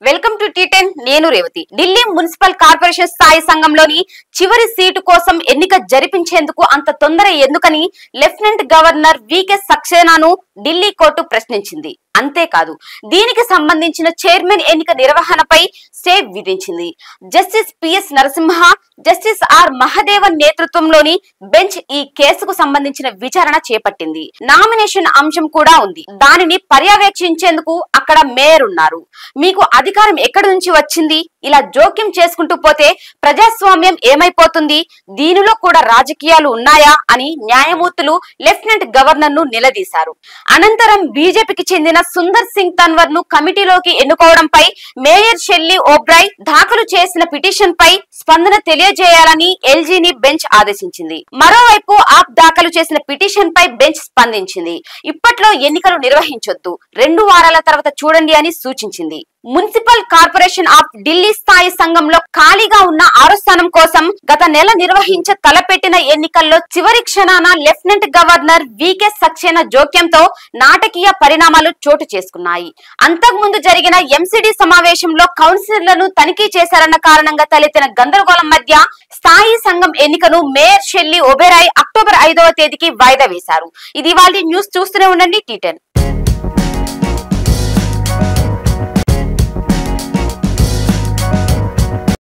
Welcome to టీ10 నేను Revathi. Delhi municipal corporation స్థాయి సంఘంలోని చివరి సీటు కోసం ఎన్నిక జరిపించేందుకు అంత తొందర ఎందుకని లెఫ్టినెంట్ గవర్నర్ వికే సక్సేనాను ఢిల్లీ కోర్టు ప్రశ్నించింది. అంతేకాదు దీనికి సంబంధించిన చైర్మన్ ఎన్నిక నిర్వహణపై స్టే విధించింది. Justice PS Narasimha, justice R Mahadevan నేతృత్వంలోని బెంచ్ ఈ కేసుకు సంబంధించిన విచారణ చేపట్టింది. నామినేషన్ అంశం కూడా ఉంది. దానిని పర్యవేక్షించేందుకు అక్కడ మేయర్ ఉన్నారు. మీకు అధికారం ఎక్కడి నుంచి వచ్చింది? ఇలా జోక్యం చేసుకుంటూ పోతే ప్రజాస్వామ్యం ఏమైపోతుంది? దీనిలో కూడా రాజకీయాలు ఉన్నాయా అని న్యాయమూర్తులు లెఫ్టినెంట్ గవర్నర్ ను నిలదీశారు. అనంతరం బీజేపీకి చెందిన సుందర్ సింగ్ తన్వర్ ను కమిటీలోకి ఎన్నుకోవడంపై మేయర్ షెల్లీ ఓబ్రాయ్ దాఖలు చేసిన పిటిషన్ పై స్పందన తెలియజేయాలని ఎల్జీని బెంచ్ ఆదేశించింది. మరోవైపు ఆప్ దాఖలు చేసిన పిటిషన్ పై బెంచ్ స్పందించింది. ఇప్పట్లో ఎన్నికలు నిర్వహించొద్దు, 2 వారాల తర్వాత చూడండి అని సూచించింది. మున్సిపల్ కార్పొరేషన్ ఆఫ్ ఢిల్లీ స్థాయి సంఘంలో ఖాళీగా ఉన్న 6వ స్థానం కోసం గత నెల నిర్వహించ తలపెట్టిన ఎన్నికల్లో చివరి క్షణాన లెఫ్టినెంట్ గవర్నర్ వికే సక్సేనా జోక్యంతో నాటకీయ పరిణామాలు చోటు చేసుకున్నాయి. అంతకుముందు జరిగిన ఎంసీడీ సమావేశంలో కౌన్సిలర్లను తనిఖీ చేశారన్న కారణంగా తలెత్తిన గందరగోళం మధ్య స్థాయి సంఘం ఎన్నికను మేయర్ షెల్లీ ఓబెరాయ్ అక్టోబర్ 5వ తేదీకి వాయిదా వేశారు. ఇది ఇవాళ న్యూస్. చూస్తూనే ఉండండి టీ10.